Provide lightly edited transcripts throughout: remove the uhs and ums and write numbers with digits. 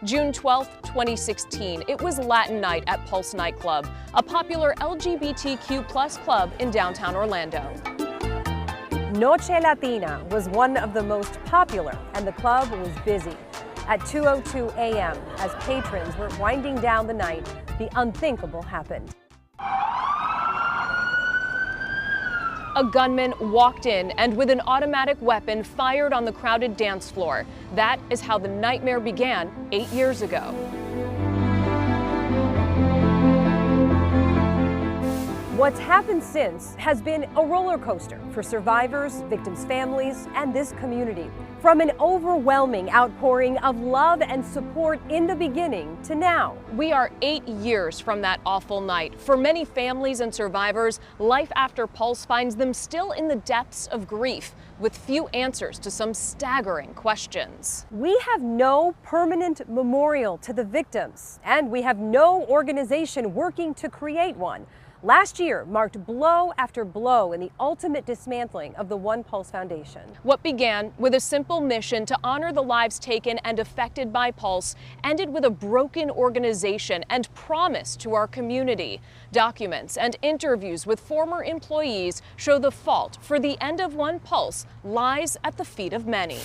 June 12, 2016, it was Latin Night at Pulse Nightclub, a popular LGBTQ+ club in downtown Orlando. Noche Latina was one of the most popular, and the club was busy. At 2:02 a.m., as patrons were winding down the night, the unthinkable happened. A gunman walked in and with an automatic weapon fired on the crowded dance floor. That is how the nightmare began 8 years ago. What's happened since has been a roller coaster for survivors, victims' families, and this community. From an overwhelming outpouring of love and support in the beginning to now. We are 8 years from that awful night. For many families and survivors, life after Pulse finds them still in the depths of grief, with few answers to some staggering questions. We have no permanent memorial to the victims, and we have no organization working to create one. Last year marked blow after blow in the ultimate dismantling of the One Pulse Foundation. What began with a simple mission to honor the lives taken and affected by Pulse ended with a broken organization and promise to our community. Documents and interviews with former employees show the fault for the end of One Pulse lies at the feet of many.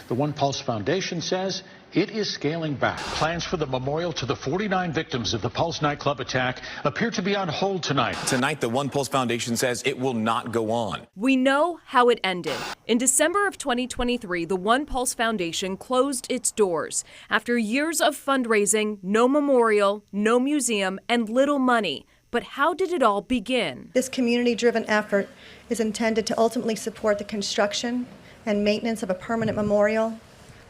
The One Pulse Foundation says it is scaling back. Plans for the memorial to the 49 victims of the Pulse nightclub attack appear to be on hold tonight. Tonight, the One Pulse Foundation says it will not go on. We know how it ended. In December of 2023, the One Pulse Foundation closed its doors. After years of fundraising, no memorial, no museum, and little money. But how did it all begin? This community-driven effort is intended to ultimately support the construction and maintenance of a permanent memorial,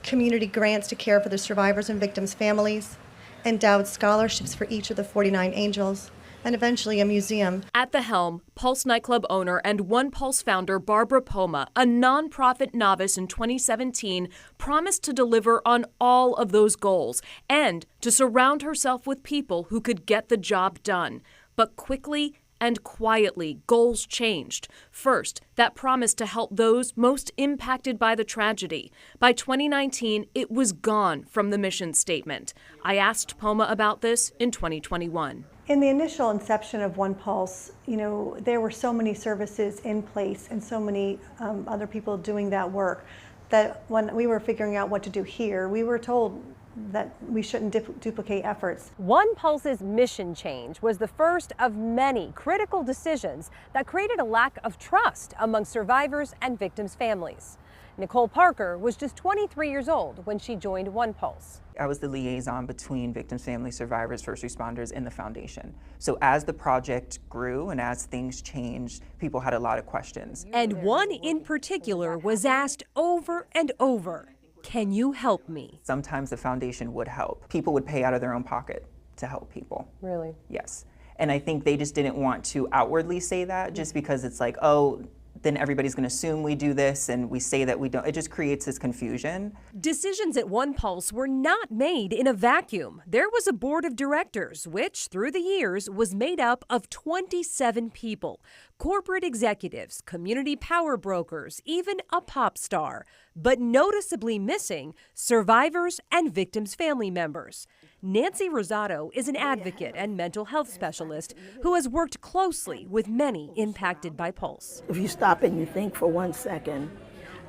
community grants to care for the survivors and victims' families, endowed scholarships for each of the 49 angels, and eventually a museum. At the helm, Pulse nightclub owner and One Pulse founder Barbara Poma, a nonprofit novice in 2017, promised to deliver on all of those goals and to surround herself with people who could get the job done. But quickly and quietly, goals changed. First, that promise to help those most impacted by the tragedy. By 2019, it was gone from the mission statement. I asked Poma about this in 2021. In the initial inception of One Pulse, there were so many services in place and so many other people doing that work that when we were figuring out what to do here, we were told that we shouldn't duplicate efforts. One Pulse's mission change was the first of many critical decisions that created a lack of trust among survivors and victims' families. Nicole Parker was just 23 years old when she joined One Pulse. I was the liaison between victims, families, survivors, first responders, and the foundation. So as the project grew and as things changed, people had a lot of questions. And one in particular was asked over and over, "Can you help me?" Sometimes the foundation would help. People would pay out of their own pocket to help people. Really? Yes. And I think they just didn't want to outwardly say that just because it's like, oh, then everybody's going to assume we do this and we say that we don't. It just creates this confusion. Decisions at One Pulse were not made in a vacuum. There was a board of directors, which through the years was made up of 27 people. Corporate executives, community power brokers, even a pop star. But noticeably missing, survivors and victims' family members. Nancy Rosado is an advocate and mental health specialist who has worked closely with many impacted by Pulse. If you stop and you think for 1 second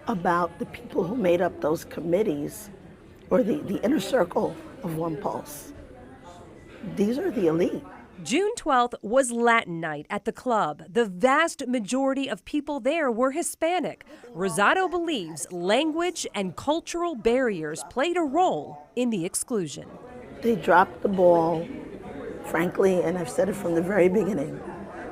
about the people who made up those committees or the inner circle of One Pulse, these are the elite. June 12th was Latin Night at the club. The vast majority of people there were Hispanic. Rosado believes language and cultural barriers played a role in the exclusion. They dropped the ball, frankly, and I've said it from the very beginning,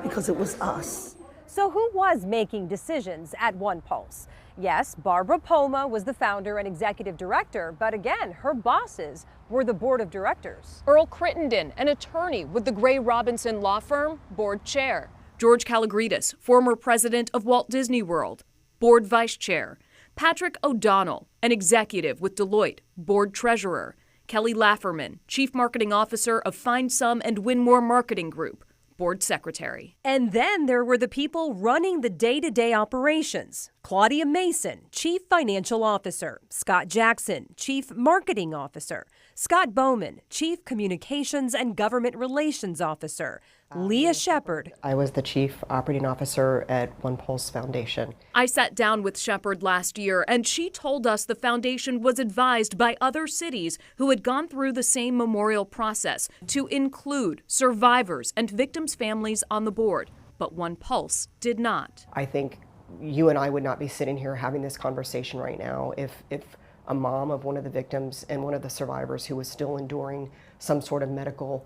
because it was us. So who was making decisions at One Pulse? Yes, Barbara Poma was the founder and executive director, but again, her bosses were the board of directors. Earl Crittenden, an attorney with the Gray Robinson law firm, board chair. George Kalogridis, former president of Walt Disney World, board vice chair. Patrick O'Donnell, an executive with Deloitte, board treasurer. Kelly Lafferman, chief marketing officer of Find Some and Win More Marketing Group, board secretary. And then there were the people running the day-to-day operations. Claudia Mason, Chief Financial Officer. Scott Jackson, Chief Marketing Officer. Scott Bowman, Chief Communications and Government Relations Officer. Leah Shepard. I was the Chief Operating Officer at One Pulse Foundation. I sat down with Shepard last year, and she told us the foundation was advised by other cities who had gone through the same memorial process to include survivors and victims' families on the board. But One Pulse did not. I think you and I would not be sitting here having this conversation right now if a mom of one of the victims and one of the survivors who was still enduring some sort of medical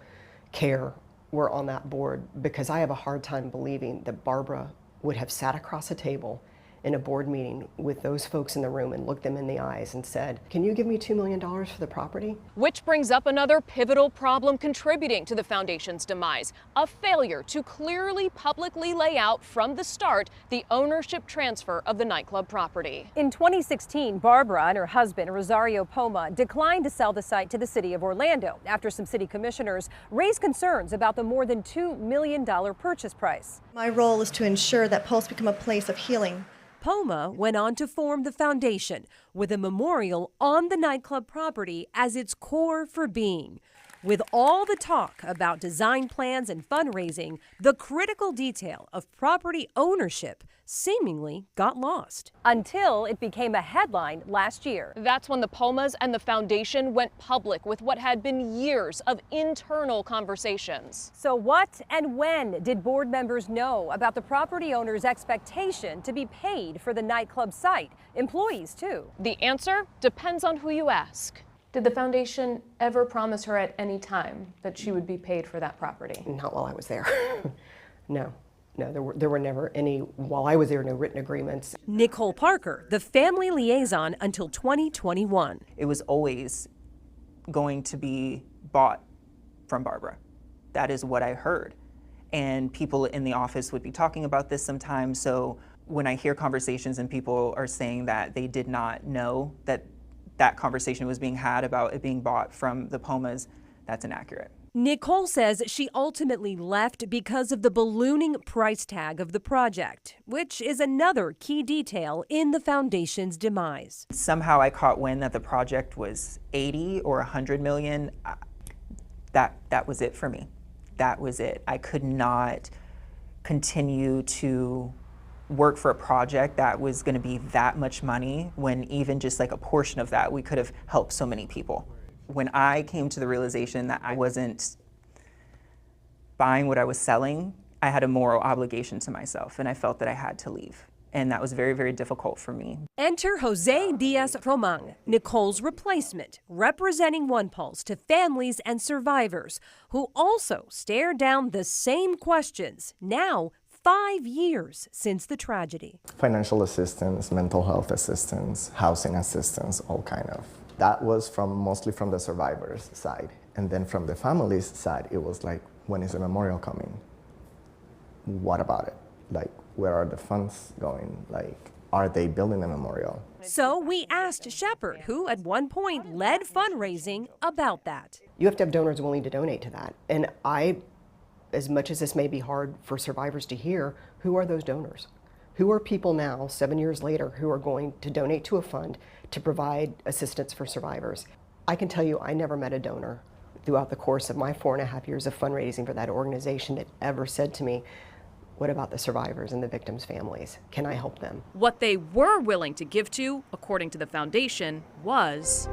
care were on that board, because I have a hard time believing that Barbara would have sat across a table in a board meeting with those folks in the room and looked them in the eyes and said, "Can you give me $2 million for the property?" Which brings up another pivotal problem contributing to the foundation's demise: a failure to clearly publicly lay out from the start the ownership transfer of the nightclub property. In 2016, Barbara and her husband, Rosario Poma, declined to sell the site to the city of Orlando after some city commissioners raised concerns about the more than $2 million purchase price. My role is to ensure that Pulse become a place of healing. Poma went on to form the foundation with a memorial on the nightclub property as its core for being. With all the talk about design plans and fundraising, the critical detail of property ownership seemingly got lost. Until it became a headline last year. That's when the Pomas and the foundation went public with what had been years of internal conversations. So what and when did board members know about the property owner's expectation to be paid for the nightclub site? Employees, too. The answer depends on who you ask. Did the foundation ever promise her at any time that she would be paid for that property? Not while I was there. No, there were never any, while I was there, no written agreements. Nicole Parker, the family liaison until 2021. It was always going to be bought from Barbara. That is what I heard. And people in the office would be talking about this sometimes. So when I hear conversations and people are saying that they did not know that that conversation was being had about it being bought from the Pomas, that's inaccurate. Nicole says she ultimately left because of the ballooning price tag of the project, which is another key detail in the foundation's demise. Somehow I caught wind that the project was 80 or 100 million. That was it for me. That was it. I could not continue to work for a project that was going to be that much money when even just like a portion of that we could have helped so many people. When I came to the realization that I wasn't buying what I was selling, I had a moral obligation to myself, and I felt that I had to leave. And that was very, very difficult for me. Enter Jose Diaz-Román, Nicole's replacement, representing One Pulse to families and survivors who also stare down the same questions now 5 years since the tragedy. Financial assistance, mental health assistance, housing assistance, all kind of. That was mostly from the survivors' side. And then from the family's side, it was like, when is the memorial coming? What about it? Like, where are the funds going? Like, are they building a memorial? So we asked Shepard, who at one point led fundraising, about that. You have to have donors willing to donate to that. And as much as this may be hard for survivors to hear, who are those donors? Who are people now, 7 years later, who are going to donate to a fund to provide assistance for survivors? I can tell you I never met a donor throughout the course of my 4.5 years of fundraising for that organization that ever said to me, "What about the survivors and the victims' families? Can I help them?" What they were willing to give to, according to the foundation, was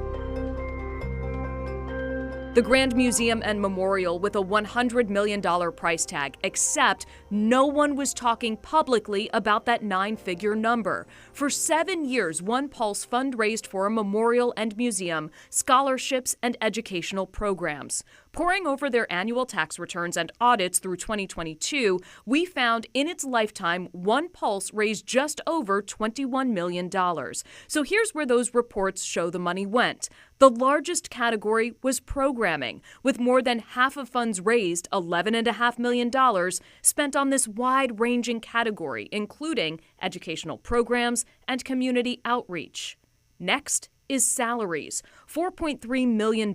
the Grand Museum and Memorial with a $100 million price tag, except no one was talking publicly about that 9-figure number. For 7 years, One Pulse fundraised for a memorial and museum, scholarships, and educational programs. Poring over their annual tax returns and audits through 2022, we found in its lifetime, One Pulse raised just over $21 million. So here's where those reports show the money went. The largest category was programming, with more than half of funds raised, $11.5 million, spent on this wide-ranging category, including educational programs and community outreach. Next is salaries, $4.3 million,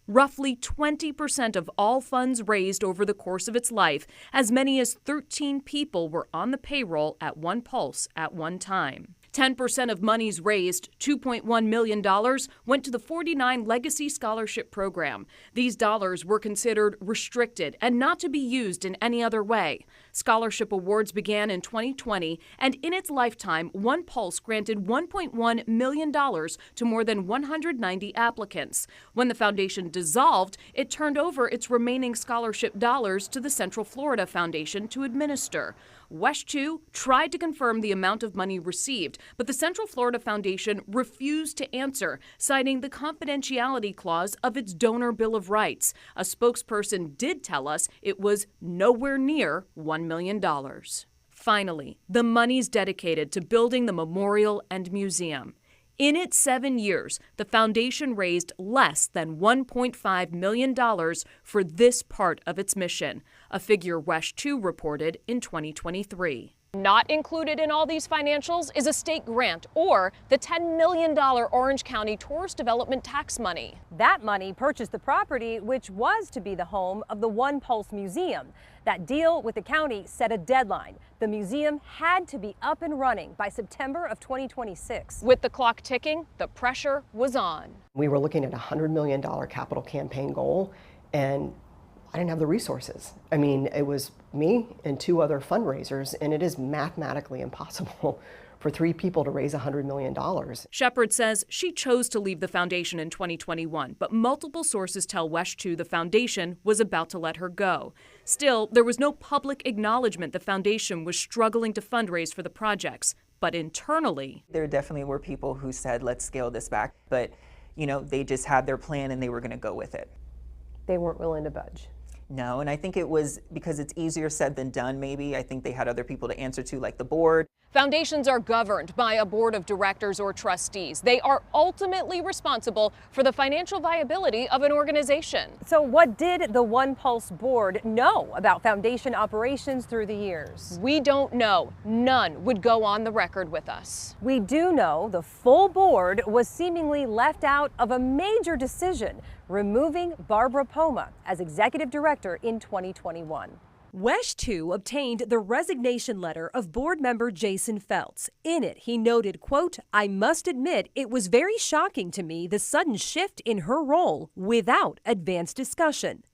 roughly 20% of all funds raised over the course of its life. As many as 13 people were on the payroll at One Pulse at one time. 10% of monies raised, $2.1 million, went to the 49 Legacy Scholarship Program. These dollars were considered restricted and not to be used in any other way. Scholarship awards began in 2020, and in its lifetime, One Pulse granted $1.1 million to more than 190 applicants. When the foundation dissolved, it turned over its remaining scholarship dollars to the Central Florida Foundation to administer. WESH2 tried to confirm the amount of money received, but the Central Florida Foundation refused to answer, citing the confidentiality clause of its donor Bill of Rights. A spokesperson did tell us it was nowhere near $1 million. Finally, the monies dedicated to building the memorial and museum. In its 7 years, the foundation raised less than $1.5 million for this part of its mission, a figure WESH2 reported in 2023. Not included in all these financials is a state grant or the $10 million Orange County Tourist Development tax money. That money purchased the property, which was to be the home of the One Pulse Museum. That deal with the county set a deadline. The museum had to be up and running by September of 2026. With the clock ticking, the pressure was on. We were looking at a $100 million capital campaign goal, and I didn't have the resources. I mean, it was me and 2 other fundraisers, and it is mathematically impossible for 3 people to raise $100 million. Shepard says she chose to leave the foundation in 2021, but multiple sources tell WESH2 the foundation was about to let her go. Still, there was no public acknowledgement the foundation was struggling to fundraise for the projects. But internally, there definitely were people who said, let's scale this back. But, you know, they just had their plan and they were going to go with it. They weren't willing to budge. No, and I think it was because it's easier said than done, maybe. I think they had other people to answer to, like the board. Foundations are governed by a board of directors or trustees. They are ultimately responsible for the financial viability of an organization. So what did the One Pulse board know about foundation operations through the years? We don't know. None would go on the record with us. We do know the full board was seemingly left out of a major decision, removing Barbara Poma as executive director in 2021. WESH2 obtained the resignation letter of board member Jason Feltz. In it, he noted, quote, "I must admit it was very shocking to me the sudden shift in her role without advanced discussion."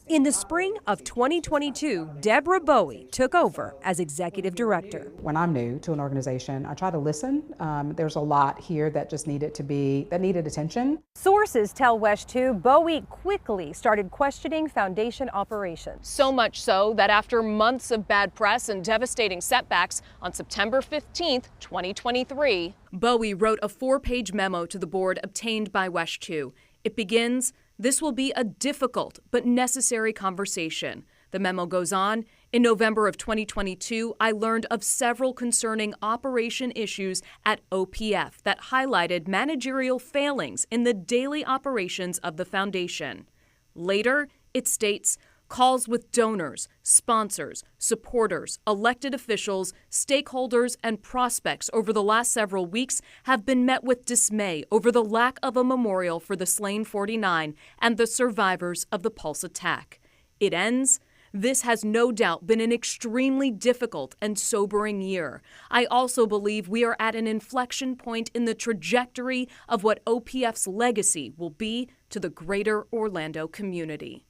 In the spring of 2022, Deborah Bowie took over as executive director. When I'm new to an organization, I try to listen. There's a lot here that just needed attention. Sources tell WESH2 Bowie quickly started questioning foundation operations. So much so that after months of bad press and devastating setbacks, on September 15th, 2023, Bowie wrote a 4-page memo to the board obtained by WESH2. It begins, "This will be a difficult but necessary conversation." The memo goes on, "In November of 2022, I learned of several concerning operation issues at OPF that highlighted managerial failings in the daily operations of the foundation." Later, it states, "Calls with donors, sponsors, supporters, elected officials, stakeholders, and prospects over the last several weeks have been met with dismay over the lack of a memorial for the slain 49 and the survivors of the Pulse attack." It ends, "This has no doubt been an extremely difficult and sobering year. I also believe we are at an inflection point in the trajectory of what OPF's legacy will be to the greater Orlando community."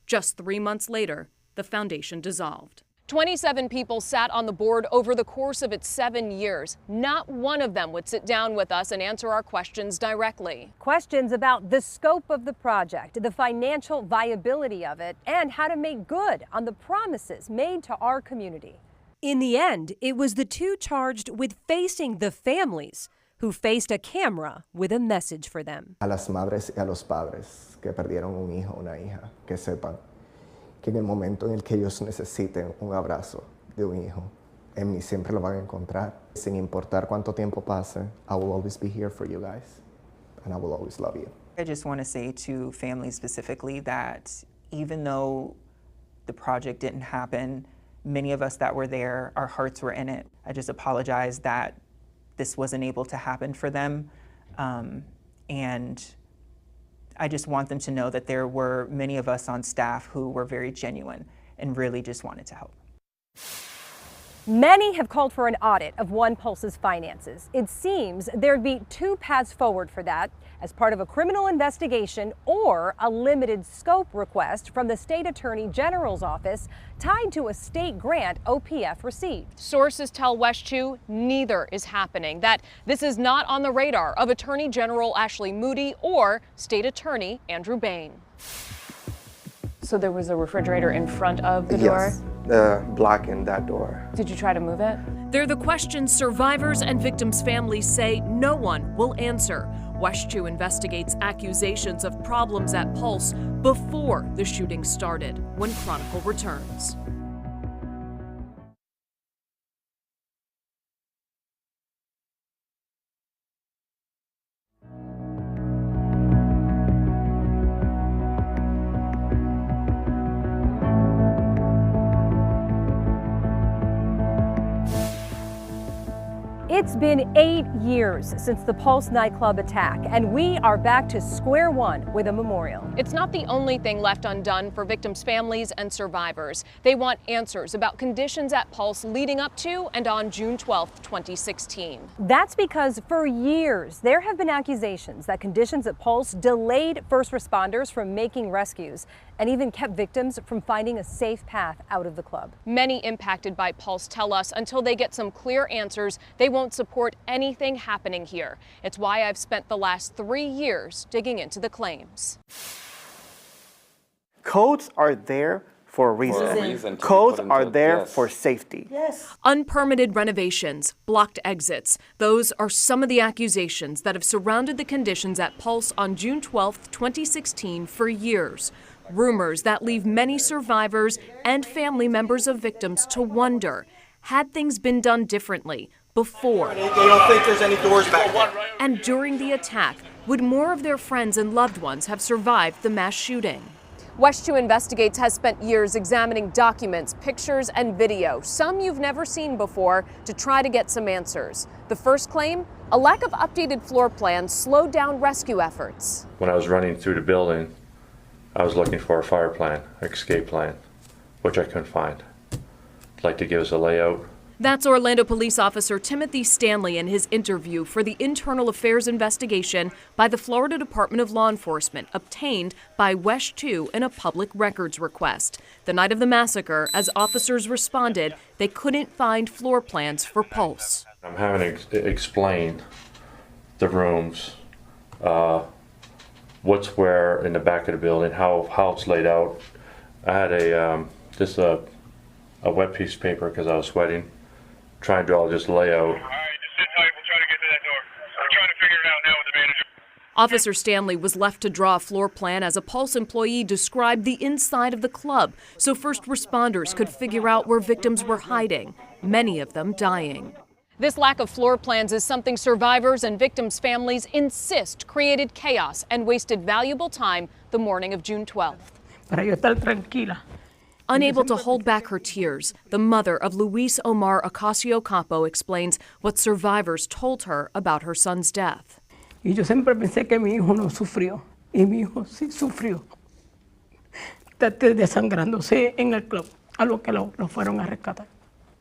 Just 3 months later, the foundation dissolved. 27 people sat on the board over the course of its 7 years. Not one of them would sit down with us and answer our questions directly. Questions about the scope of the project, the financial viability of it, and how to make good on the promises made to our community. In the end, it was the 2 charged with facing the families who faced a camera with a message for them. A las madres y a los padres que perdieron un hijo o una hija, que sepan que en el momento en el que ellos necesiten un abrazo de un hijo, en mí siempre lo van a encontrar. Sin importar cuánto tiempo pase, I will always be here for you guys, and I will always love you. I just want to say to families specifically that even though the project didn't happen, many of us that were there, our hearts were in it. I just apologize that this wasn't able to happen for them. And I just want them to know that there were many of us on staff who were very genuine and really just wanted to help. Many have called for an audit of OnePulse's finances. It seems there'd be two paths forward for that, as part of a criminal investigation or a limited scope request from the State Attorney General's office tied to a state grant OPF received. Sources tell WESH 2 neither is happening, that this is not on the radar of Attorney General Ashley Moody or State Attorney Andrew Bain. So there was a refrigerator in front of the door? Yes, blocking that door. Did you try to move it? They're the questions survivors and victims' families say no one will answer. WESH 2 investigates accusations of problems at Pulse before the shooting started. When Chronicle returns. It's been 8 years since the Pulse nightclub attack, and we are back to square one with a memorial. It's not the only thing left undone for victims' families and survivors. They want answers about conditions at Pulse leading up to and on June 12, 2016. That's because for years there have been accusations that conditions at Pulse delayed first responders from making rescues and even kept victims from finding a safe path out of the club. Many impacted by Pulse tell us until they get some clear answers, they won't support anything happening here. It's why I've spent the last 3 years digging into the claims. Codes are there for a reason. Codes are there for safety. Yes. Unpermitted renovations, blocked exits. Those are some of the accusations that have surrounded the conditions at Pulse on June 12, 2016 for years. Rumors that leave many survivors and family members of victims to wonder, had things been done differently before? They don't think there's any doors back there. And during the attack, would more of their friends and loved ones have survived the mass shooting? WESH 2 Investigates has spent years examining documents, pictures, and video, some you've never seen before, to try to get some answers. The first claim, a lack of updated floor plans slowed down rescue efforts. When I was running through the building, I was looking for a fire plan, escape plan, which I couldn't find. I'd like to give us a layout. That's Orlando Police Officer Timothy Stanley in his interview for the internal affairs investigation by the Florida Department of Law Enforcement, obtained by WESH 2 in a public records request. The night of the massacre, as officers responded, they couldn't find floor plans for Pulse. I'm having to explain the rooms, what's where in the back of the building, how it's laid out. I had a wet piece of paper because I was sweating, trying to draw this layout. All right, just sit tight. We'll try to get to that door. We're trying to figure it out now with the manager. Officer Stanley was left to draw a floor plan as a Pulse employee described the inside of the club, so first responders could figure out where victims were hiding, many of them dying. This lack of floor plans is something survivors and victims' families insist created chaos and wasted valuable time the morning of June 12th. Para yo estar tranquila. Unable to hold back her tears, the mother of Luis Omar Ocasio Capo explains what survivors told her about her son's death. Y yo siempre pensé que mi hijo no sufrió, y mi hijo sí sufrió. Está desangrándose en el club, a lo que lo fueron a rescatar.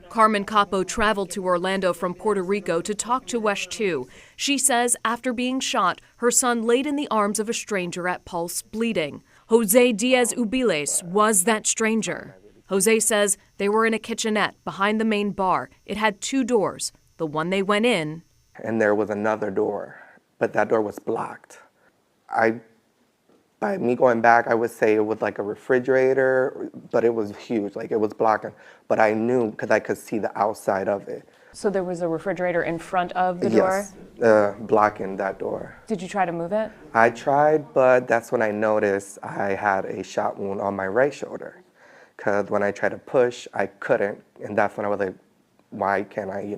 Carmen Capo traveled to Orlando from Puerto Rico to talk to WESH 2. She says after being shot, her son laid in the arms of a stranger at Pulse, bleeding. Jose Diaz Ubiles was that stranger. Jose says they were in a kitchenette behind the main bar. It had 2 doors. The one they went in. And there was another door, but that door was blocked. By me going back, I would say it was like a refrigerator, but it was huge, like it was blocking. But I knew because I could see the outside of it. So there was a refrigerator in front of the door? Yes, blocking that door. Did you try to move it? I tried, but that's when I noticed I had a shot wound on my right shoulder. Because when I tried to push, I couldn't, and that's when I was like, why can't I,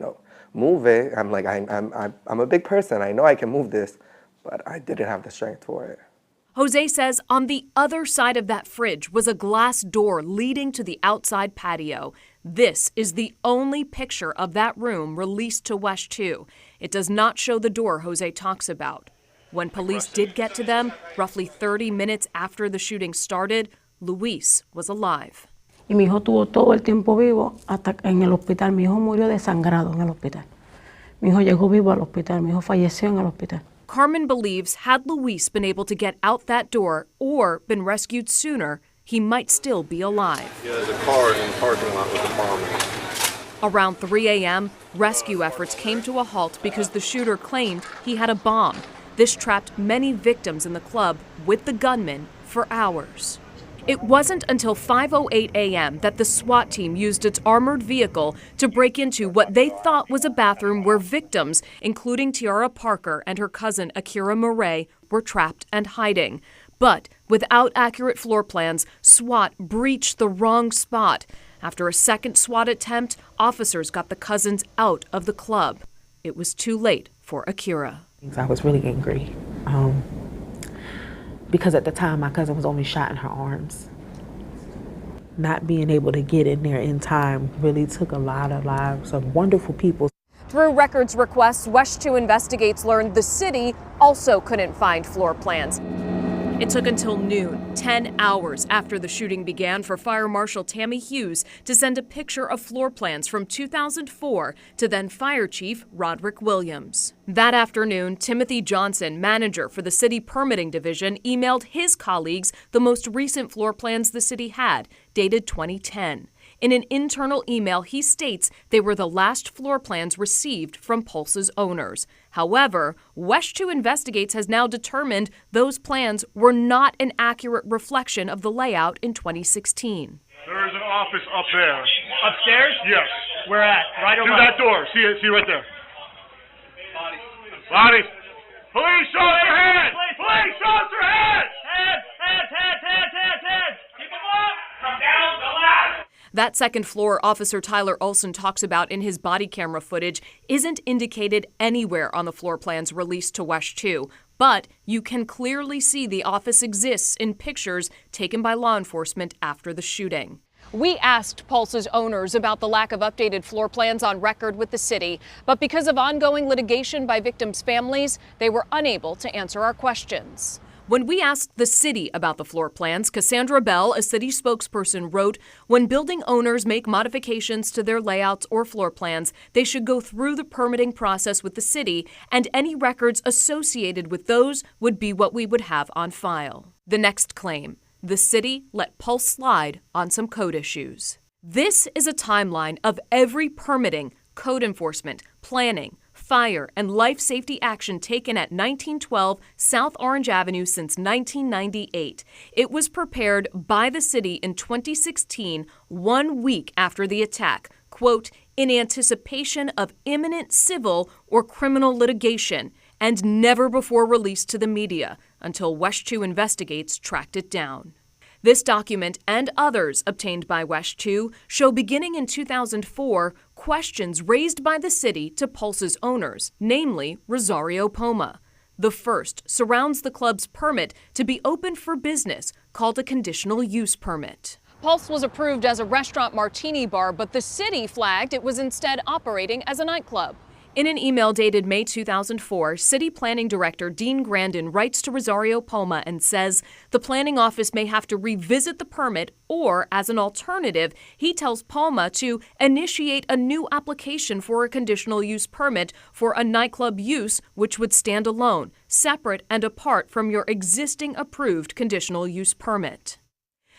move it? I'm like, I'm a big person. I know I can move this, but I didn't have the strength for it. Jose says on the other side of that fridge was a glass door leading to the outside patio. This is the only picture of that room released to WESH 2. It does not show the door Jose talks about. When police did get to them, roughly 30 minutes after the shooting started, Luis was alive. Y mi hijo tuvo todo el tiempo vivo hasta en el hospital. Mi hijo murió desangrado en el hospital. Mi hijo llegó vivo al hospital. Mi hijo falleció en el hospital. Carmen believes had Luis been able to get out that door or been rescued sooner, he might still be alive. Yeah, there's a car in the parking lot with a bomb in it. Around 3 a.m., rescue efforts came to a halt because the shooter claimed he had a bomb. This trapped many victims in the club with the gunman for hours. It wasn't until 5:08 a.m. that the SWAT team used its armored vehicle to break into what they thought was a bathroom where victims, including Tiara Parker and her cousin Akira Murray, were trapped and hiding. But without accurate floor plans, SWAT breached the wrong spot. After a second SWAT attempt, officers got the cousins out of the club. It was too late for Akira. I was really angry. Because at the time my cousin was only shot in her arms. Not being able to get in there in time really took a lot of lives of wonderful people. Through records requests, WESH 2 Investigates learned the city also couldn't find floor plans. It took until noon, 10 hours after the shooting began, for Fire Marshal Tammy Hughes to send a picture of floor plans from 2004 to then Fire Chief Roderick Williams. That afternoon, Timothy Johnson, manager for the City Permitting Division, emailed his colleagues the most recent floor plans the city had, dated 2010. In an internal email, he states they were the last floor plans received from Pulse's owners. However, WESH 2 Investigates has now determined those plans were not an accurate reflection of the layout in 2016. There is an office up there. Upstairs? Yes. Where at? Right or to left? that door. See right there. Bodies. Police officer, hands! Police officer, hands! Hands! Keep them up! Come down the ladder! That second floor Officer Tyler Olson talks about in his body camera footage isn't indicated anywhere on the floor plans released to WESH 2, but you can clearly see the office exists in pictures taken by law enforcement after the shooting. We asked Pulse's owners about the lack of updated floor plans on record with the city, but because of ongoing litigation by victims' families, they were unable to answer our questions. When we asked the city about the floor plans, Cassandra Bell, a city spokesperson, wrote, "When building owners make modifications to their layouts or floor plans, they should go through the permitting process with the city, and any records associated with those would be what we would have on file." The next claim: the city let Pulse slide on some code issues. This is a timeline of every permitting, code enforcement, planning, fire, and life safety action taken at 1912 South Orange Avenue since 1998. It was prepared by the city in 2016, 1 week after the attack, quote, in anticipation of imminent civil or criminal litigation, and never before released to the media until WESH 2 Investigates tracked it down. This document and others obtained by WESH 2 show, beginning in 2004, questions raised by the city to Pulse's owners, namely Rosario Poma. The first surrounds the club's permit to be open for business, called a conditional use permit. Pulse was approved as a restaurant martini bar, but the city flagged it was instead operating as a nightclub. In an email dated May 2004, City Planning Director Dean Grandin writes to Rosario Poma and says the planning office may have to revisit the permit, or, as an alternative, he tells Poma to initiate a new application for a conditional use permit for a nightclub use which would stand alone, separate and apart from your existing approved conditional use permit.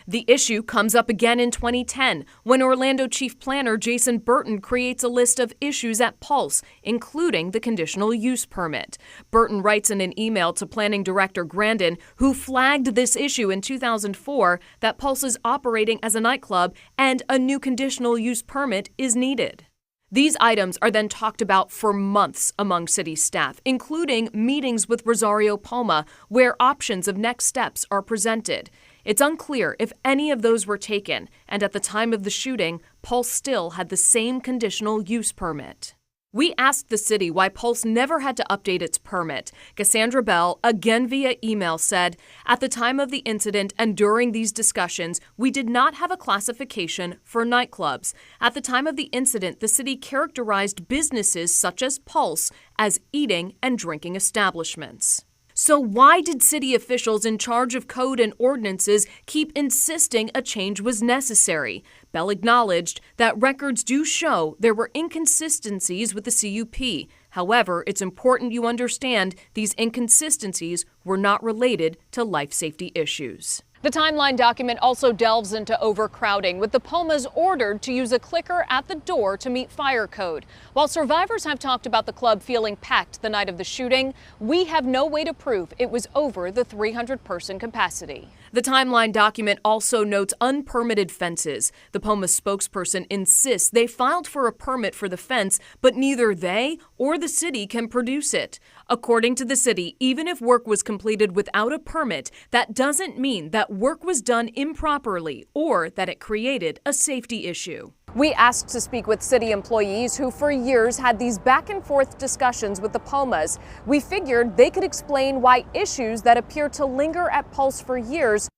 The issue comes up again in 2010 when Orlando Chief Planner Jason Burton creates a list of issues at Pulse, including the conditional use permit. Burton writes in an email to Planning Director Grandin, who flagged this issue in 2004, that Pulse is operating as a nightclub and a new conditional use permit is needed. These items are then talked about for months among city staff, including meetings with Rosario Poma, where options of next steps are presented. It's unclear if any of those were taken, and at the time of the shooting, Pulse still had the same conditional use permit. We asked the city why Pulse never had to update its permit. Cassandra Bell, again via email, said, "At the time of the incident and during these discussions, we did not have a classification for nightclubs. At the time of the incident, the city characterized businesses such as Pulse as eating and drinking establishments." So why did city officials in charge of code and ordinances keep insisting a change was necessary? Bell acknowledged that records do show there were inconsistencies with the CUP. However, it's important you understand these inconsistencies were not related to life safety issues. The timeline document also delves into overcrowding, with the Pumas ordered to use a clicker at the door to meet fire code. While survivors have talked about the club feeling packed the night of the shooting, we have no way to prove it was over the 300-person capacity. The timeline document also notes unpermitted fences. The Pumas spokesperson insists they filed for a permit for the fence, but neither they or the city can produce it. According to the city, even if work was completed without a permit, that doesn't mean that work was done improperly or that it created a safety issue. We asked to speak with city employees who for years had these back and forth discussions with the Pumas. We figured they could explain why issues that appear to linger at Pulse for years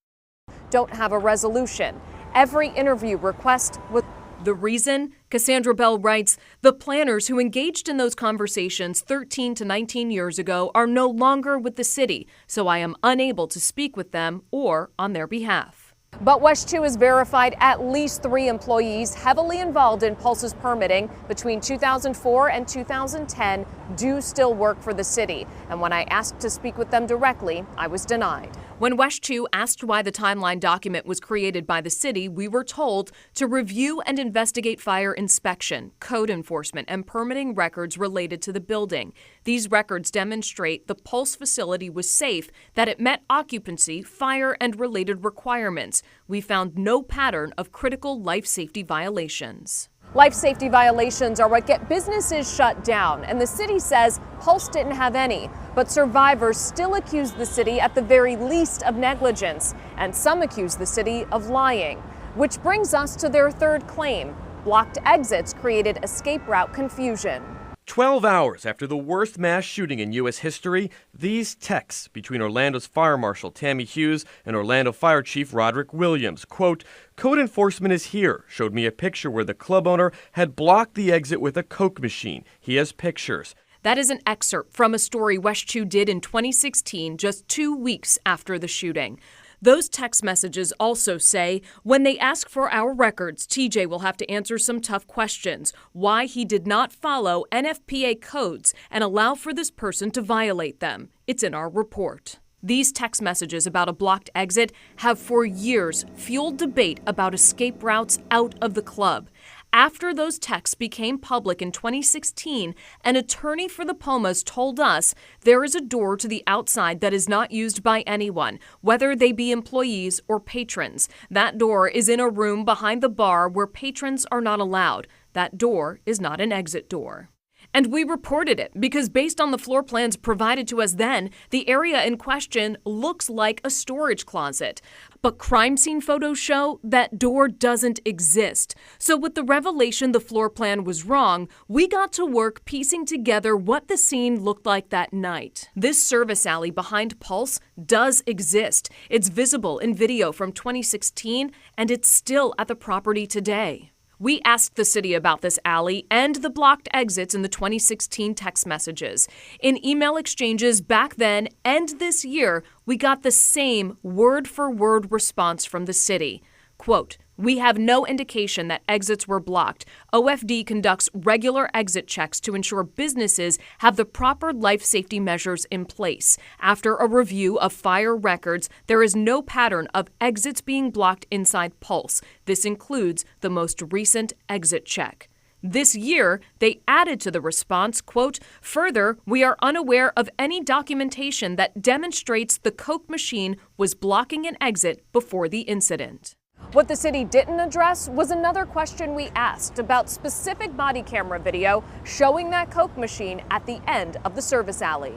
don't have a resolution. Every interview request was the reason? Cassandra Bell writes, the planners who engaged in those conversations 13 to 19 years ago are no longer with the city, so I am unable to speak with them or on their behalf. But WESH 2 has verified at least 3 employees heavily involved in Pulse's permitting between 2004 and 2010 do still work for the city. And when I asked to speak with them directly, I was denied. When WESH 2 asked why the timeline document was created by the city, we were told to review and investigate fire inspection, code enforcement, and permitting records related to the building. These records demonstrate the Pulse facility was safe, that it met occupancy, fire, and related requirements. We found no pattern of critical life safety violations. Life safety violations are what get businesses shut down, and the city says Pulse didn't have any. But survivors still accuse the city at the very least of negligence, and some accuse the city of lying. Which brings us to their third claim. Blocked exits created escape route confusion. 12 hours after the worst mass shooting in U.S. history, these texts between Orlando's Fire Marshal Tammy Hughes and Orlando Fire Chief Roderick Williams, quote, "Code enforcement is here," showed me a picture where the club owner had blocked the exit with a Coke machine. He has pictures. That is an excerpt from a story WESH 2 did in 2016, just 2 weeks after the shooting. Those text messages also say, when they ask for our records, TJ will have to answer some tough questions. Why he did not follow NFPA codes and allow for this person to violate them. It's in our report. These text messages about a blocked exit have for years fueled debate about escape routes out of the club. After those texts became public in 2016, an attorney for the Pumas told us there is a door to the outside that is not used by anyone, whether they be employees or patrons. That door is in a room behind the bar where patrons are not allowed. That door is not an exit door. And we reported it because based on the floor plans provided to us then, the area in question looks like a storage closet. But crime scene photos show that door doesn't exist. So with the revelation the floor plan was wrong, we got to work piecing together what the scene looked like that night. This service alley behind Pulse does exist. It's visible in video from 2016, and it's still at the property today. We asked the city about this alley and the blocked exits in the 2016 text messages. In email exchanges back then and this year, we got the same word-for-word response from the city. Quote, "We have no indication that exits were blocked. OFD conducts regular exit checks to ensure businesses have the proper life safety measures in place. After a review of fire records, there is no pattern of exits being blocked inside Pulse. This includes the most recent exit check." This year, they added to the response, quote, "Further, we are unaware of any documentation that demonstrates the Coke machine was blocking an exit before the incident." What the city didn't address was another question we asked about specific body camera video showing that Coke machine at the end of the service alley.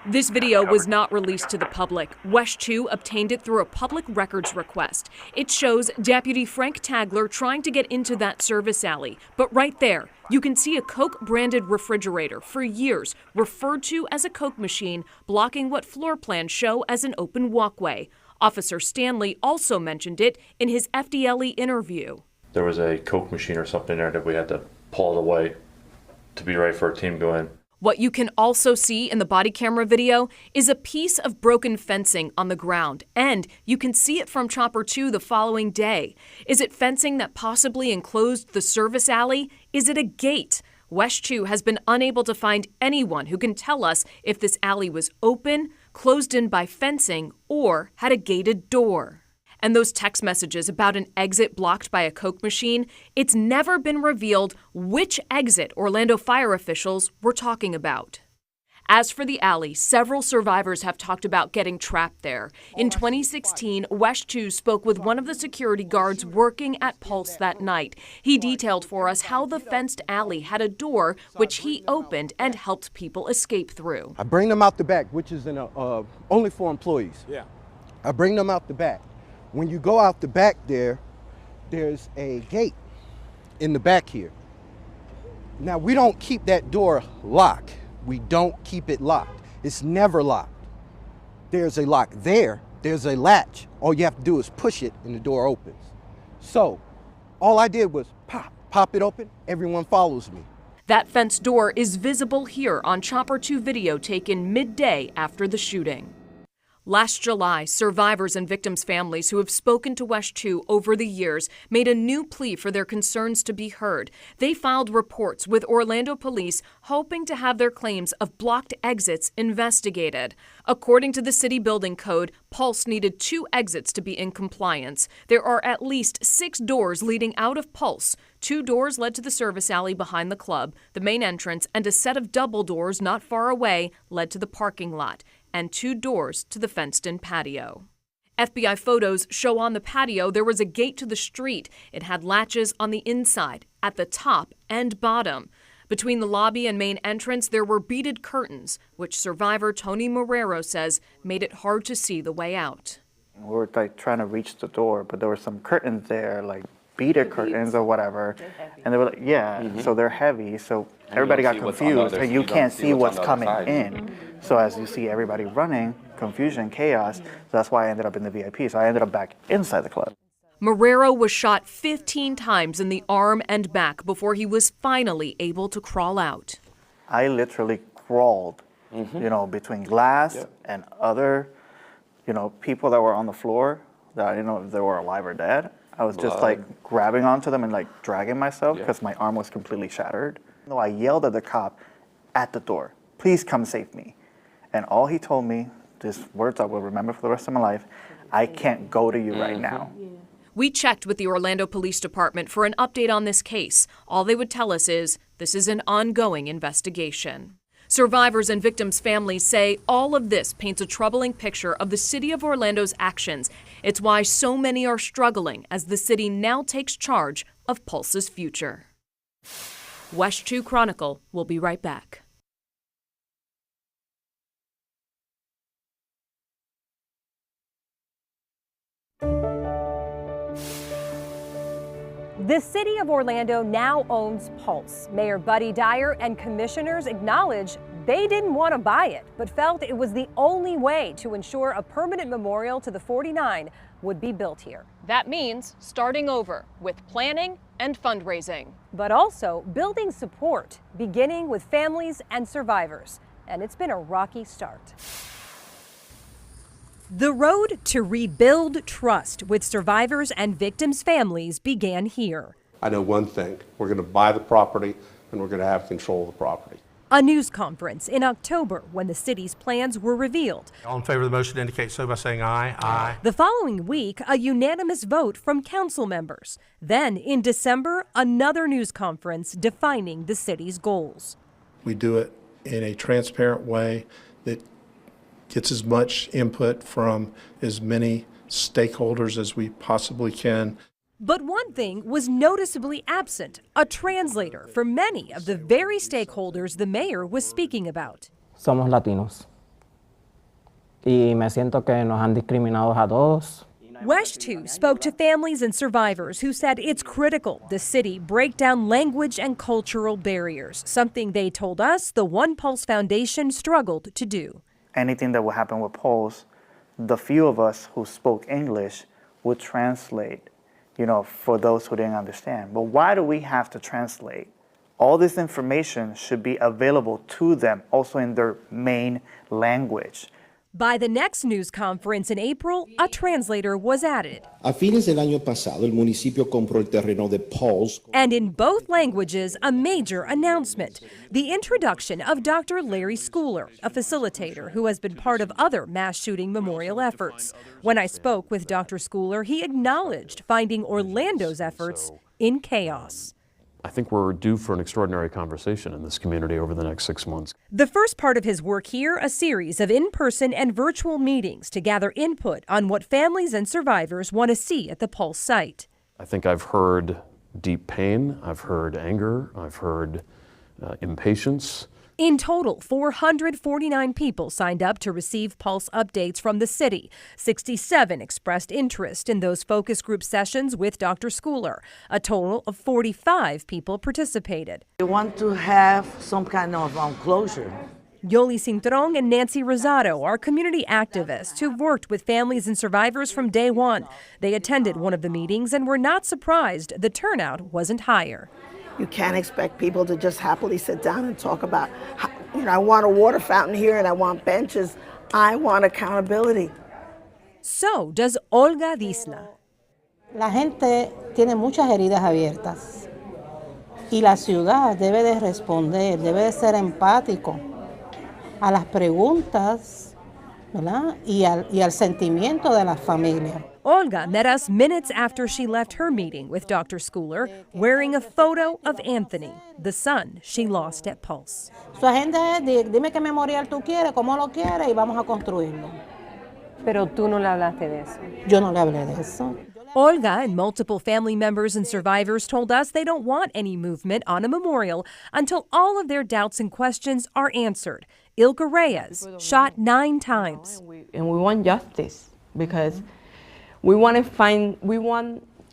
This video was not released to the public. WESH 2 obtained it through a public records request. It shows Deputy Frank Tagler trying to get into that service alley. But right there, you can see a Coke-branded refrigerator for years referred to as a Coke machine, blocking what floor plans show as an open walkway. Officer Stanley also mentioned it in his FDLE interview. There was a Coke machine or something there that we had to pull it away to be ready for a team to go in. What you can also see in the body camera video is a piece of broken fencing on the ground, and you can see it from Chopper 2 the following day. Is it fencing that possibly enclosed the service alley? Is it a gate? WESH2 has been unable to find anyone who can tell us if this alley was open, closed in by fencing, or had a gated door. And those text messages about an exit blocked by a Coke machine, it's never been revealed which exit Orlando fire officials were talking about. As for the alley, several survivors have talked about getting trapped there. In 2016, WESH2 spoke with one of the security guards working at Pulse that night. He detailed for us how the fenced alley had a door which he opened and helped people escape through. I bring them out the back, which is only for employees. Yeah. I bring them out the back. When you go out the back there's a gate in the back here. Now, we don't keep that door locked. We don't keep it locked. It's never locked. There's a lock there. There's a latch. All you have to do is push it and the door opens. So all I did was pop it open. Everyone follows me. That fence door is visible here on Chopper 2 video taken midday after the shooting. Last July, survivors and victims' families who have spoken to WESH2 over the years made a new plea for their concerns to be heard. They filed reports with Orlando police hoping to have their claims of blocked exits investigated. According to the city building code, Pulse needed 2 exits to be in compliance. There are at least 6 doors leading out of Pulse. 2 doors led to the service alley behind the club, the main entrance, and a set of double doors not far away led to the parking lot, and 2 doors to the fenced-in patio. FBI photos show on the patio there was a gate to the street. It had latches on the inside, at the top and bottom. Between the lobby and main entrance, there were beaded curtains, which survivor Tony Marrero says made it hard to see the way out. We were trying to reach the door, but there were some curtains there, like beaded curtains or whatever, and they were like, so they're heavy, so everybody got confused, and you can't see what's coming in. So as you see everybody running, confusion, chaos, so that's why I ended up in the VIP. So I ended up back inside the club. Marrero was shot 15 times in the arm and back before he was finally able to crawl out. I literally crawled, between glass and other, people that were on the floor that I didn't know if they were alive or dead. I was just grabbing onto them and dragging myself because my arm was completely shattered. I yelled at the cop at the door, "Please come save me." And all he told me, these words I will remember for the rest of my life, "I can't go to you right now." We checked with the Orlando Police Department for an update on this case. All they would tell us is this is an ongoing investigation. Survivors and victims' families say all of this paints a troubling picture of the city of Orlando's actions. It's why so many are struggling as the city now takes charge of Pulse's future. WESH2 Chronicle will be right back. The city of Orlando now owns Pulse. Mayor Buddy Dyer and commissioners acknowledge they didn't want to buy it, but felt it was the only way to ensure a permanent memorial to the 49 would be built here. That means starting over with planning and fundraising. But also building support, beginning with families and survivors. And it's been a rocky start. The road to rebuild trust with survivors and victims' families began here. I know one thing, we're going to buy the property and we're going to have control of the property. A news conference in October when the city's plans were revealed. All in favor of the motion indicate so by saying aye. Aye. The following week, a unanimous vote from council members. Then in December, another news conference defining the city's goals. We do it in a transparent way that gets as much input from as many stakeholders as we possibly can. But one thing was noticeably absent, a translator for many of the very stakeholders the mayor was speaking about. Somos latinos. Y me siento que nos han discriminado a todos. WESH2 spoke to families and survivors who said it's critical the city break down language and cultural barriers, something they told us the One Pulse Foundation struggled to do. Anything that would happen with Pulse, the few of us who spoke English would translate, for those who didn't understand. But why do we have to translate all this information should be available to them also in their main language. By the next news conference in April, a translator was added. A fines del año pasado, el municipio compró el terreno de Pauls. And in both languages, a major announcement. The introduction of Dr. Larry Schooler, a facilitator who has been part of other mass shooting memorial efforts. When I spoke with Dr. Schooler, he acknowledged finding Orlando's efforts in chaos. I think we're due for an extraordinary conversation in this community over the next 6 months. The first part of his work here, a series of in-person and virtual meetings to gather input on what families and survivors want to see at the Pulse site. I think I've heard deep pain, I've heard anger, I've heard impatience. In total, 449 people signed up to receive Pulse updates from the city. 67 expressed interest in those focus group sessions with Dr. Schooler. A total of 45 people participated. We want to have some kind of closure. Yoli Cintrón and Nancy Rosado are community activists who've worked with families and survivors from day one. They attended one of the meetings and were not surprised the turnout wasn't higher. You can't expect people to just happily sit down and talk about, I want a water fountain here and I want benches. I want accountability. So does Olga Disla. La gente tiene muchas heridas abiertas y la ciudad debe de responder, debe de ser empático a las preguntas, ¿verdad? Y al sentimiento de la familia. Olga met us minutes after she left her meeting with Dr. Schooler, wearing a photo of Anthony, the son she lost at Pulse. Su agenda es, dime qué memorial tú quieres, cómo lo quieres y vamos a construirlo. Pero tú no le hablaste de eso. Yo no le hablé de eso. Olga and multiple family members and survivors told us they don't want any movement on a memorial until all of their doubts and questions are answered. Ilka Reyes, shot 9 times. And we want justice because we want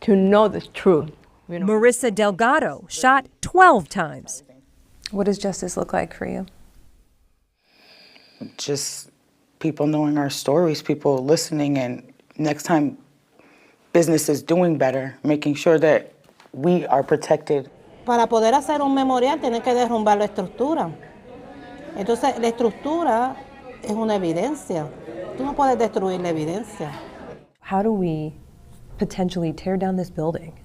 to know the truth. Marissa Delgado, shot 12 times. What does justice look like for you? Just people knowing our stories, people listening, and next time business is doing better, making sure that we are protected. Para poder hacer un memorial tienes que derrumbar la estructura. Entonces, la estructura es una evidencia. Tú no puedes destruir la evidencia. How do we potentially tear down this building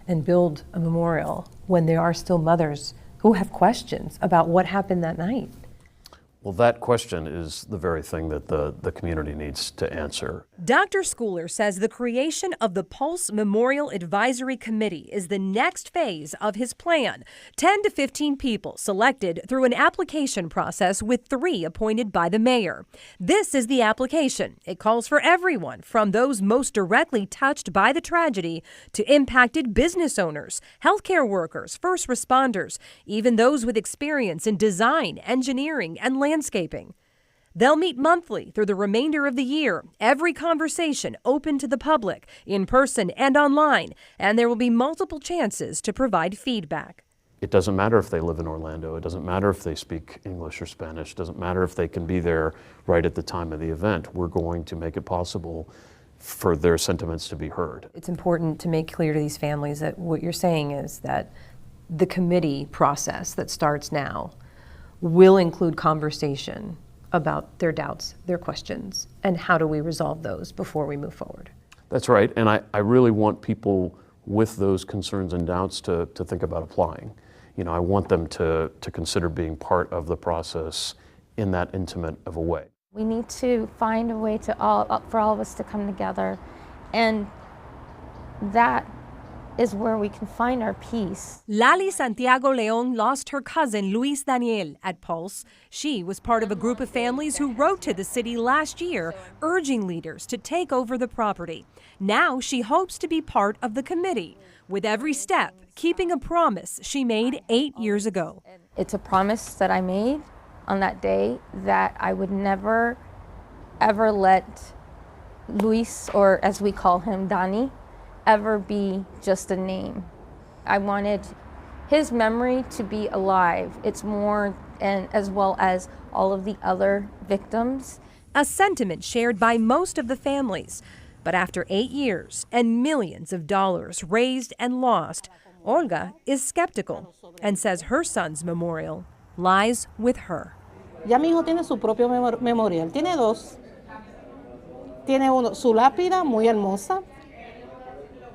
and build a memorial when there are still mothers who have questions about what happened that night? Well, that question is the very thing that the community needs to answer. Dr. Schooler says the creation of the Pulse Memorial Advisory Committee is the next phase of his plan. 10 to 15 people selected through an application process with 3 appointed by the mayor. This is the application. It calls for everyone from those most directly touched by the tragedy to impacted business owners, healthcare workers, first responders, even those with experience in design, engineering, and landscaping. They'll meet monthly through the remainder of the year, every conversation open to the public, in person and online, and there will be multiple chances to provide feedback. It doesn't matter if they live in Orlando, it doesn't matter if they speak English or Spanish, it doesn't matter if they can be there right at the time of the event. We're going to make it possible for their sentiments to be heard. It's important to make clear to these families that what you're saying is that the committee process that starts now will include conversation about their doubts, their questions, and how do we resolve those before we move forward. That's right, and I really want people with those concerns and doubts to think about applying. You know, I want them to consider being part of the process in that intimate of a way. We need to find a way for all of us to come together, and that is where we can find our peace. Lali Santiago León lost her cousin Luis Daniel at Pulse. She was part of a group of families who wrote to the city last year urging leaders to take over the property. Now she hopes to be part of the committee, with every step keeping a promise she made 8 years ago. It's a promise that I made on that day that I would never, ever let Luis, or as we call him, Dani, ever be just a name. I wanted his memory to be alive. It's more, and as well as all of the other victims. A sentiment shared by most of the families. But after 8 years and millions of dollars raised and lost, Olga is skeptical and says her son's memorial lies with her. Ya mi hijo tiene su propio memorial, tiene dos. Tiene uno, su lápida muy hermosa,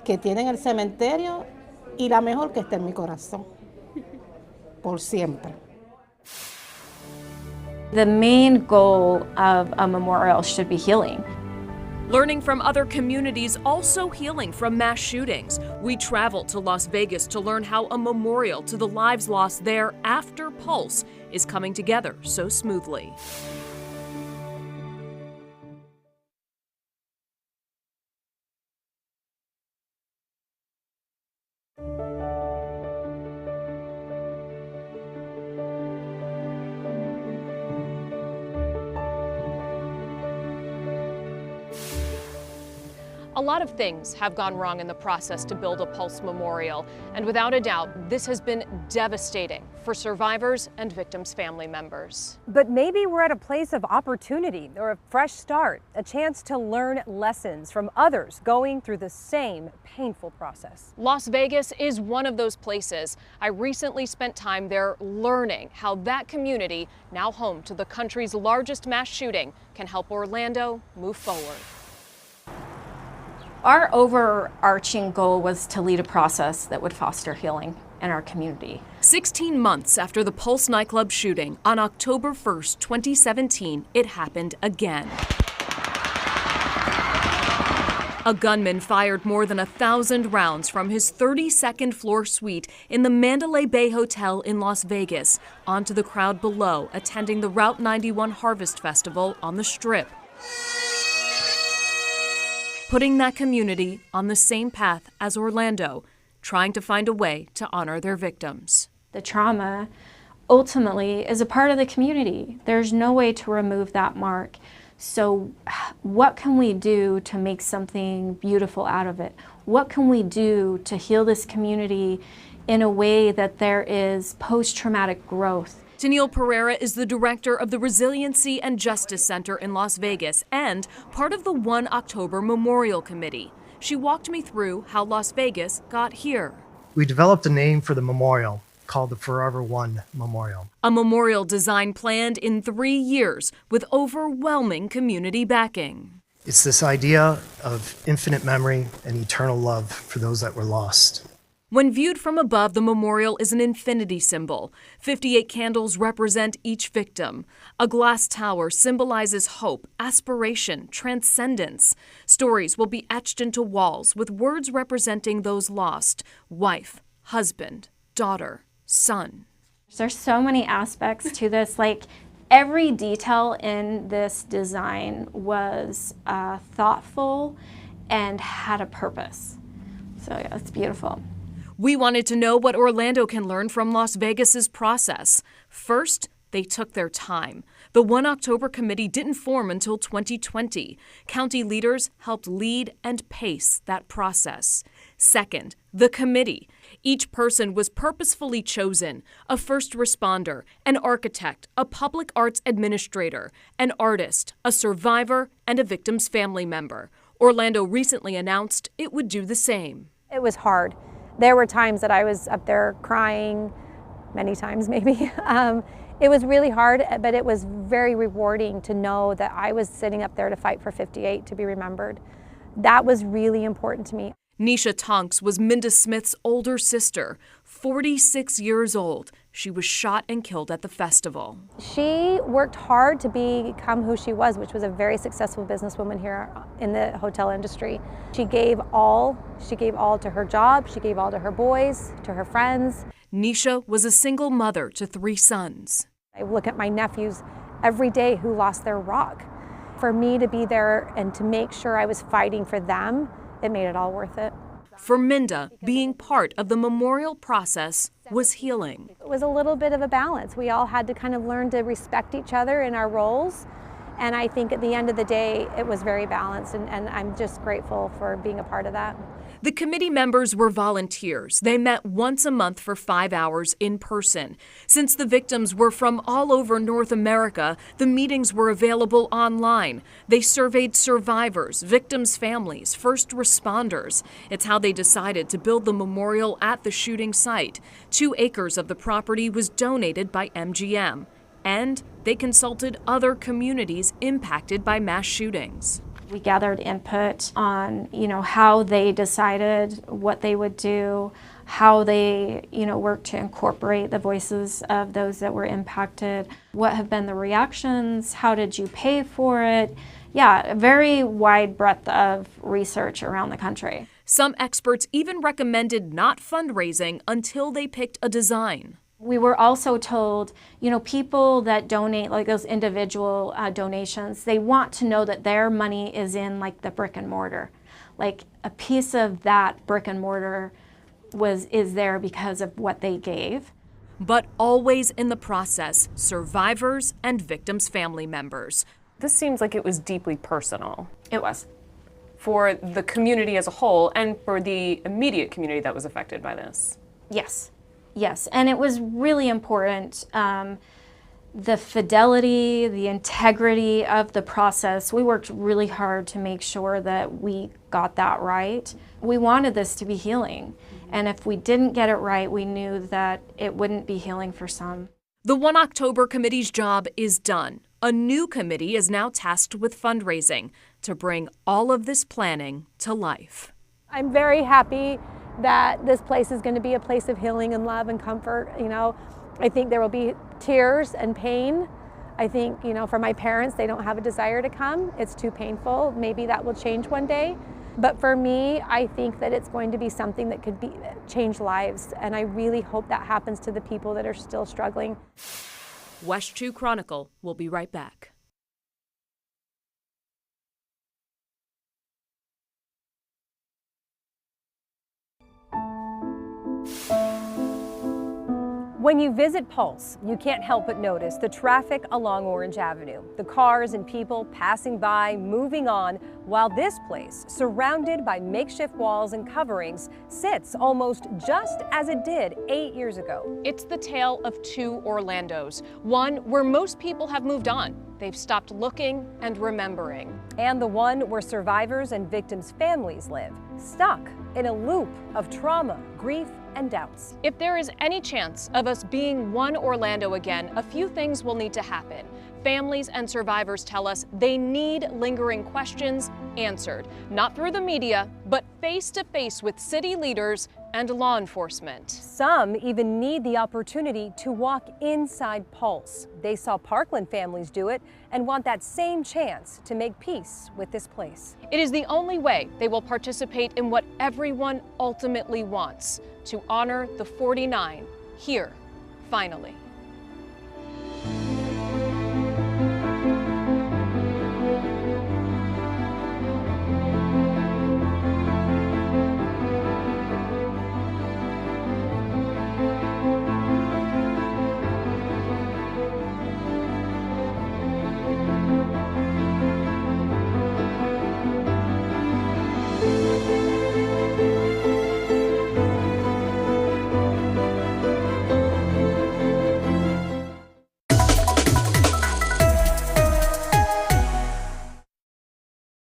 que tiene en el cementerio, y la mejor que está en mi corazón, por siempre. The main goal of a memorial should be healing. Learning from other communities, also healing from mass shootings. We traveled to Las Vegas to learn how a memorial to the lives lost there after Pulse is coming together so smoothly. A lot of things have gone wrong in the process to build a Pulse memorial, and without a doubt, this has been devastating for survivors and victims' family members. But maybe we're at a place of opportunity or a fresh start, a chance to learn lessons from others going through the same painful process. Las Vegas is one of those places. I recently spent time there learning how that community, now home to the country's largest mass shooting, can help Orlando move forward. Our overarching goal was to lead a process that would foster healing in our community. 16 months after the Pulse nightclub shooting, on October 1st, 2017, it happened again. A gunman fired more than 1,000 rounds from his 32nd floor suite in the Mandalay Bay Hotel in Las Vegas onto the crowd below attending the Route 91 Harvest Festival on the Strip, putting that community on the same path as Orlando, trying to find a way to honor their victims. The trauma ultimately is a part of the community. There's no way to remove that mark. So what can we do to make something beautiful out of it? What can we do to heal this community in a way that there is post-traumatic growth? Tennille Pereira is the director of the Resiliency and Justice Center in Las Vegas and part of the 1 October Memorial Committee. She walked me through how Las Vegas got here. We developed a name for the memorial called the Forever One Memorial. A memorial design planned in 3 years with overwhelming community backing. It's this idea of infinite memory and eternal love for those that were lost. When viewed from above, the memorial is an infinity symbol. 58 candles represent each victim. A glass tower symbolizes hope, aspiration, transcendence. Stories will be etched into walls with words representing those lost: wife, husband, daughter, son. There's so many aspects to this. Like, every detail in this design was thoughtful and had a purpose. So yeah, it's beautiful. We wanted to know what Orlando can learn from Las Vegas's process. First, they took their time. The 1 October committee didn't form until 2020. County leaders helped lead and pace that process. Second, the committee. Each person was purposefully chosen: a first responder, an architect, a public arts administrator, an artist, a survivor, and a victim's family member. Orlando recently announced it would do the same. It was hard. There were times that I was up there crying, many times maybe. It was really hard, but it was very rewarding to know that I was sitting up there to fight for 58 to be remembered. That was really important to me. Nisha Tonks was Minda Smith's older sister, 46 years old. She was shot and killed at the festival. She worked hard to become who she was, which was a very successful businesswoman here in the hotel industry. She gave all to her job, she gave all to her boys, to her friends. Nisha was a single mother to 3 sons. I look at my nephews every day who lost their rock. For me to be there and to make sure I was fighting for them, it made it all worth it. For Minda, being part of the memorial process was healing. It was a little bit of a balance. We all had to kind of learn to respect each other in our roles. And I think at the end of the day, it was very balanced, and I'm just grateful for being a part of that. The committee members were volunteers. They met once a month for 5 hours in person. Since the victims were from all over North America, the meetings were available online. They surveyed survivors, victims' families, first responders. It's how they decided to build the memorial at the shooting site. 2 acres of the property was donated by MGM. And they consulted other communities impacted by mass shootings. We gathered input on, how they decided what they would do, how they, worked to incorporate the voices of those that were impacted. What have been the reactions? How did you pay for it? Yeah, a very wide breadth of research around the country. Some experts even recommended not fundraising until they picked a design. We were also told, people that donate, like those individual donations, they want to know that their money is in like the brick and mortar. Like a piece of that brick and mortar is there because of what they gave. But always in the process, survivors and victims' family members. This seems like it was deeply personal. It was. For the community as a whole and for the immediate community that was affected by this. Yes. Yes, and it was really important, the fidelity, the integrity of the process. We worked really hard to make sure that we got that right. We wanted this to be healing, and if we didn't get it right, we knew that it wouldn't be healing for some. The 1 October committee's job is done. A new committee is now tasked with fundraising to bring all of this planning to life. I'm very happy that this place is going to be a place of healing and love and comfort. I think there will be tears and pain. I think, for my parents, they don't have a desire to come. It's too painful. Maybe that will change one day. But for me, I think that it's going to be something that could change lives. And I really hope that happens to the people that are still struggling. WESH 2 Chronicle will be right back. When you visit Pulse, you can't help but notice the traffic along Orange Avenue, the cars and people passing by, moving on, while this place, surrounded by makeshift walls and coverings, sits almost just as it did 8 years ago. It's the tale of 2 Orlandos, one where most people have moved on. They've stopped looking and remembering. And the one where survivors and victims' families live, stuck in a loop of trauma, grief, and doubts. If there is any chance of us being one Orlando again, a few things will need to happen. Families and survivors tell us they need lingering questions answered, not through the media, but face to face with city leaders and law enforcement. Some even need the opportunity to walk inside Pulse. They saw Parkland families do it and want that same chance to make peace with this place. It is the only way they will participate in what everyone ultimately wants, to honor the 49 here, finally.